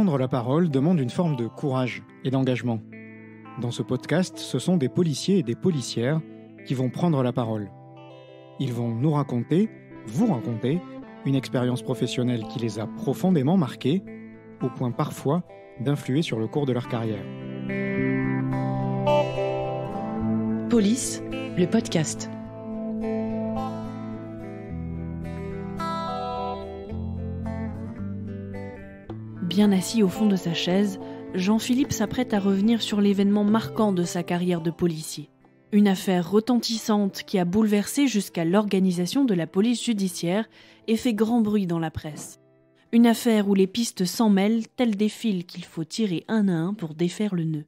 Prendre la parole demande une forme de courage et d'engagement. Dans ce podcast, ce sont des policiers et des policières qui vont prendre la parole. Ils vont nous raconter, vous raconter, une expérience professionnelle qui les a profondément marqués, au point parfois d'influer sur le cours de leur carrière. Police, le podcast. Bien assis au fond de sa chaise, Jean-Philippe s'apprête à revenir sur l'événement marquant de sa carrière de policier. Une affaire retentissante qui a bouleversé jusqu'à l'organisation de la police judiciaire et fait grand bruit dans la presse. Une affaire où les pistes s'en mêlent, tels des fils qu'il faut tirer un à un pour défaire le nœud.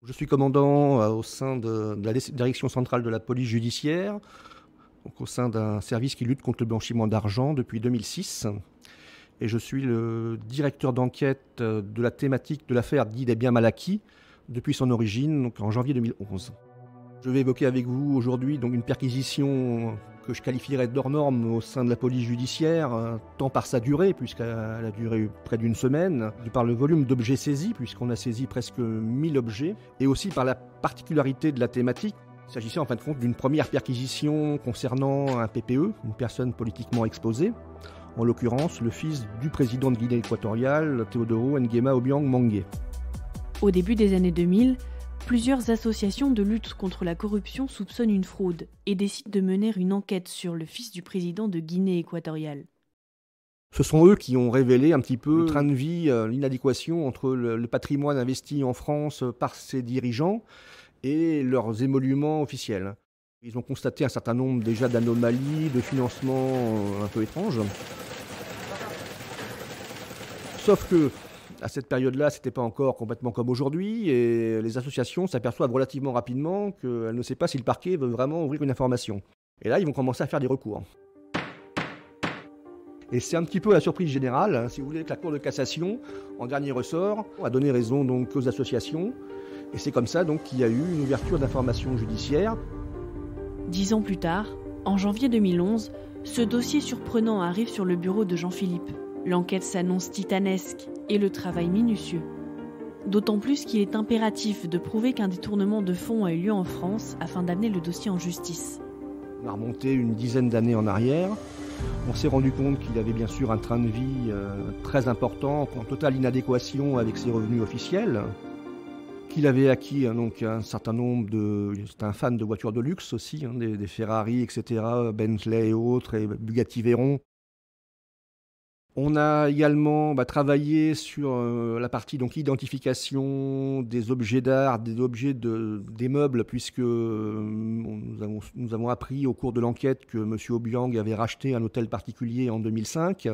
Je suis commandant au sein de la direction centrale de la police judiciaire, donc au sein d'un service qui lutte contre le blanchiment d'argent depuis 2006. Et je suis le directeur d'enquête de la thématique de l'affaire dite des biens mal acquis depuis son origine, donc en janvier 2011. Je vais évoquer avec vous aujourd'hui donc une perquisition que je qualifierais d'hors norme au sein de la police judiciaire, tant par sa durée, puisqu'elle a duré près d'une semaine, par le volume d'objets saisis, puisqu'on a saisi presque 1000 objets, et aussi par la particularité de la thématique. Il s'agissait en fin de compte d'une première perquisition concernant un PPE, une personne politiquement exposée, en l'occurrence le fils du président de Guinée équatoriale, Teodoro Nguema Obiang Mangué. Au début des années 2000, plusieurs associations de lutte contre la corruption soupçonnent une fraude et décident de mener une enquête sur le fils du président de Guinée équatoriale. Ce sont eux qui ont révélé un petit peu le train de vie, l'inadéquation entre le patrimoine investi en France par ses dirigeants et leurs émoluments officiels. Ils ont constaté un certain nombre déjà d'anomalies, de financements un peu étranges. Sauf que, à cette période-là, ce n'était pas encore complètement comme aujourd'hui, et les associations s'aperçoivent relativement rapidement qu'elles ne savent pas si le parquet veut vraiment ouvrir une information. Et là, ils vont commencer à faire des recours. Et c'est un petit peu la surprise générale, si vous voulez, que la Cour de cassation, en dernier ressort, a donné raison donc aux associations. Et c'est comme ça donc qu'il y a eu une ouverture d'information judiciaire. 10 ans plus tard, en janvier 2011, ce dossier surprenant arrive sur le bureau de Jean-Philippe. L'enquête s'annonce titanesque et le travail minutieux. D'autant plus qu'il est impératif de prouver qu'un détournement de fonds a eu lieu en France afin d'amener le dossier en justice. On a remonté une dizaine d'années en arrière. On s'est rendu compte qu'il avait bien sûr un train de vie très important, en totale inadéquation avec ses revenus officiels. Qu'il avait acquis donc un certain nombre de... C'était un fan de voitures de luxe aussi, des Ferrari, etc., Bentley et autres, et Bugatti Veyron. On a également avillé sur la partie donc identification des objets d'art, des objets des meubles, puisque nous avons appris au cours de l'enquête que M. Obiang avait racheté un hôtel particulier en 2005,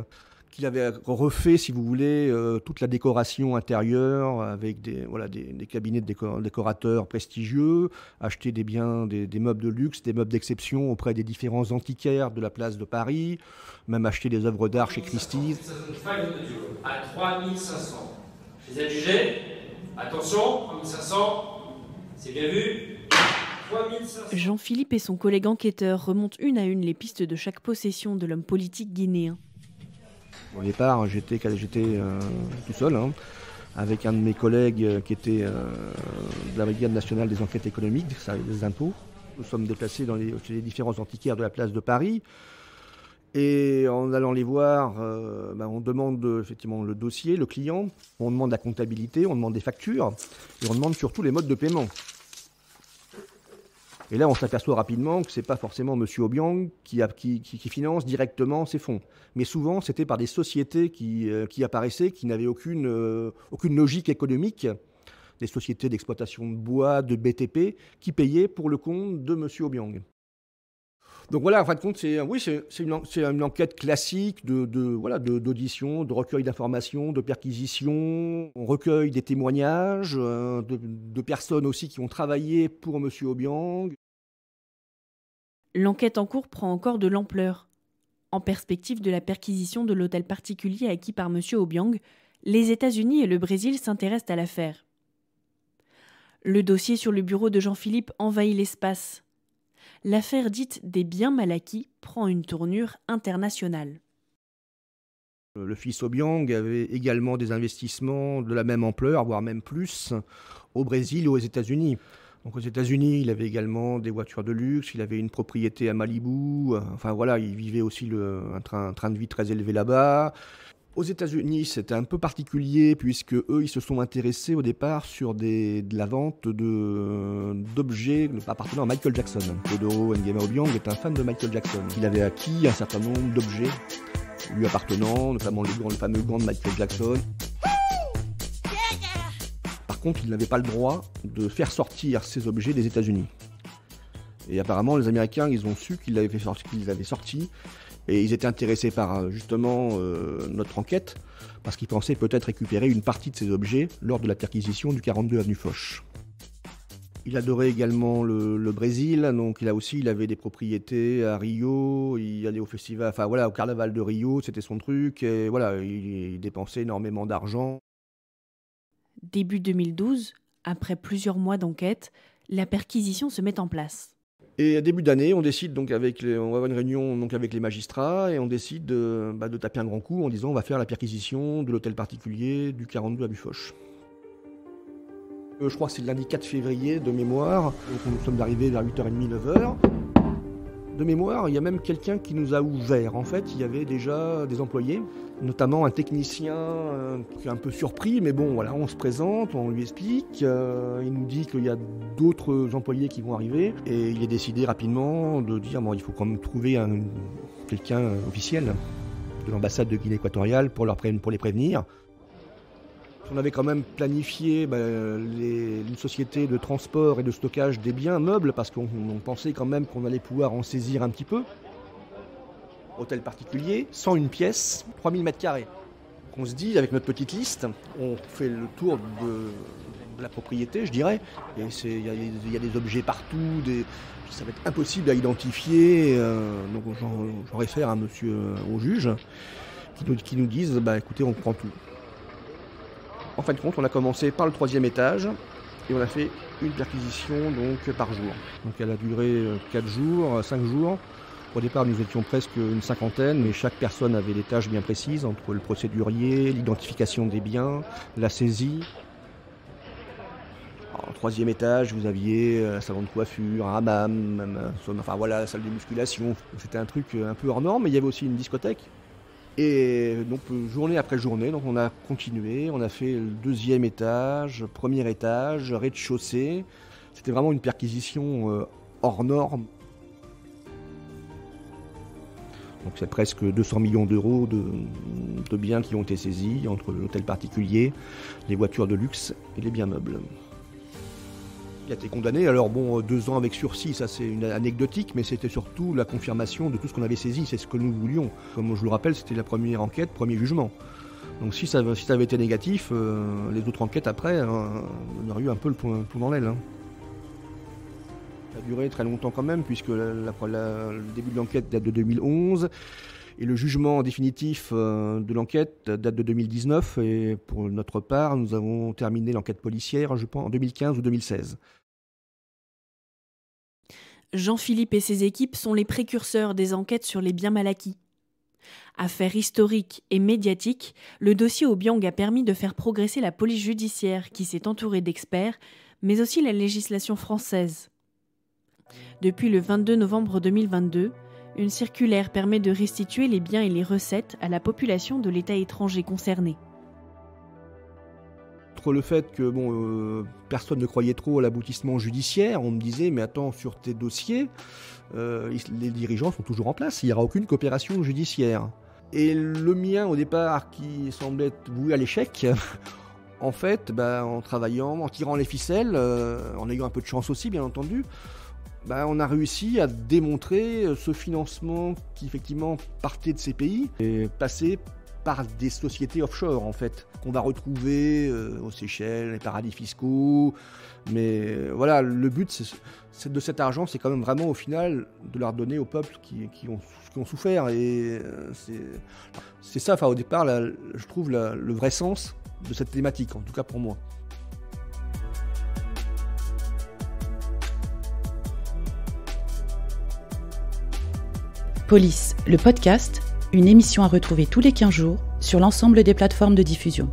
qu'il avait refait, si vous voulez, toute la décoration intérieure avec des cabinets de décorateurs prestigieux, acheté des meubles de luxe, des meubles d'exception auprès des différents antiquaires de la place de Paris, même acheté des œuvres d'art chez Christie's. À 3500. Je les ai jugés. Attention, 3500. C'est bien vu. 3500. Jean-Philippe et son collègue enquêteur remontent une à une les pistes de chaque possession de l'homme politique guinéen. Au départ, j'étais tout seul, avec un de mes collègues qui était de la Brigade nationale des enquêtes économiques, des impôts. Nous sommes déplacés chez les différents antiquaires de la place de Paris. Et en allant les voir, on demande effectivement le dossier, le client, on demande la comptabilité, on demande des factures, et on demande surtout les modes de paiement. Et là, on s'aperçoit rapidement que ce n'est pas forcément M. Obiang qui finance directement ces fonds. Mais souvent, c'était par des sociétés qui apparaissaient, qui n'avaient aucune logique économique. Des sociétés d'exploitation de bois, de BTP, qui payaient pour le compte de M. Obiang. Donc voilà, en fin de compte, c'est une enquête classique d'audition, de recueil d'informations, de perquisition. On recueille des témoignages de personnes aussi qui ont travaillé pour M. Obiang. L'enquête en cours prend encore de l'ampleur. En perspective de la perquisition de l'hôtel particulier acquis par M. Obiang, les États-Unis et le Brésil s'intéressent à l'affaire. Le dossier sur le bureau de Jean-Philippe envahit l'espace. L'affaire dite des biens mal acquis prend une tournure internationale. Le fils Obiang avait également des investissements de la même ampleur, voire même plus, au Brésil et aux États-Unis. Donc aux États-Unis, il avait également des voitures de luxe, il avait une propriété à Malibu, enfin voilà, il vivait aussi un train de vie très élevé là-bas. Aux États-Unis, c'était un peu particulier puisque eux, ils se sont intéressés au départ sur de la vente d'objets appartenant à Michael Jackson. Teodoro Nguema Obiang est un fan de Michael Jackson. Il avait acquis un certain nombre d'objets lui appartenant, notamment le fameux gant de Michael Jackson. Par contre, il n'avait pas le droit de faire sortir ces objets des États-Unis. Et apparemment, les Américains, ils ont su qu'ils les avaient sortis. Et ils étaient intéressés par justement notre enquête, parce qu'ils pensaient peut-être récupérer une partie de ces objets lors de la perquisition du 42 avenue Foch. Il adorait également le Brésil, donc il avait des propriétés à Rio, il allait au festival, enfin voilà, au carnaval de Rio, c'était son truc, et voilà, il dépensait énormément d'argent. Début 2012, après plusieurs mois d'enquête, la perquisition se met en place. Et à début d'année, on décide donc on va avoir une réunion donc avec les magistrats et on décide de taper un grand coup en disant on va faire la perquisition de l'hôtel particulier du 42 avenue Foch. Je crois que c'est le lundi 4 février de mémoire, donc nous sommes arrivés vers 8h30, 9h. De mémoire, il y a même quelqu'un qui nous a ouvert. En fait, il y avait déjà des employés, notamment un technicien qui est un peu surpris, mais bon, voilà, on se présente, on lui explique. Il nous dit qu'il y a d'autres employés qui vont arriver. Et il est décidé rapidement de dire bon, il faut quand même trouver quelqu'un officiel de l'ambassade de Guinée équatoriale pour les prévenir. On avait quand même planifié une société de transport et de stockage des biens meubles parce qu'on pensait quand même qu'on allait pouvoir en saisir un petit peu. Hôtel particulier, 101 pièces, 3000 m². On se dit, avec notre petite liste, on fait le tour de la propriété, je dirais. Et il y a des objets partout, ça va être impossible à identifier. Donc j'en réfère au juge qui nous disent, écoutez, on prend tout. En fin de compte, on a commencé par le 3e étage et on a fait une perquisition donc, par jour. Donc elle a duré 4 jours, 5 jours. Au départ, nous étions presque une cinquantaine, mais chaque personne avait des tâches bien précises entre le procédurier, l'identification des biens, la saisie. Alors, au 3e étage, vous aviez un salon de coiffure, un hammam, la salle de musculation. C'était un truc un peu hors norme, mais il y avait aussi une discothèque. Et donc journée après journée, donc on a continué, on a fait le 2e étage, 1er étage, rez-de-chaussée. C'était vraiment une perquisition hors norme. Donc c'est presque 200 millions d'euros de biens qui ont été saisis entre l'hôtel particulier, les voitures de luxe et les biens meubles. Il a été condamné, alors 2 ans avec sursis, ça c'est une anecdotique, mais c'était surtout la confirmation de tout ce qu'on avait saisi, c'est ce que nous voulions. Comme je le rappelle, c'était la première enquête, premier jugement. Donc si ça avait été négatif, les autres enquêtes après, on aurait eu un peu le point dans l'aile. Ça a duré très longtemps quand même, puisque le début de l'enquête date de 2011, et le jugement définitif de l'enquête date de 2019, et pour notre part, nous avons terminé l'enquête policière, je pense, en 2015 ou 2016. Jean-Philippe et ses équipes sont les précurseurs des enquêtes sur les biens mal acquis. Affaire historique et médiatique, le dossier Obiang a permis de faire progresser la police judiciaire qui s'est entourée d'experts, mais aussi la législation française. Depuis le 22 novembre 2022, une circulaire permet de restituer les biens et les recettes à la population de l'État étranger concerné. Outre le fait que personne ne croyait trop à l'aboutissement judiciaire, on me disait mais attends, sur tes dossiers, les dirigeants sont toujours en place, il n'y aura aucune coopération judiciaire. Et le mien au départ qui semblait être voué à l'échec, en fait, en travaillant, en tirant les ficelles, en ayant un peu de chance aussi bien entendu, on a réussi à démontrer ce financement qui effectivement partait de ces pays et passait par des sociétés offshore en fait, qu'on va retrouver aux Seychelles, les paradis fiscaux. Mais voilà, le but de cet argent, c'est quand même vraiment au final de leur donner aux peuples qui ont souffert. Et c'est ça, au départ, je trouve le vrai sens de cette thématique, en tout cas pour moi. Police, le podcast, une émission à retrouver tous les 15 jours sur l'ensemble des plateformes de diffusion.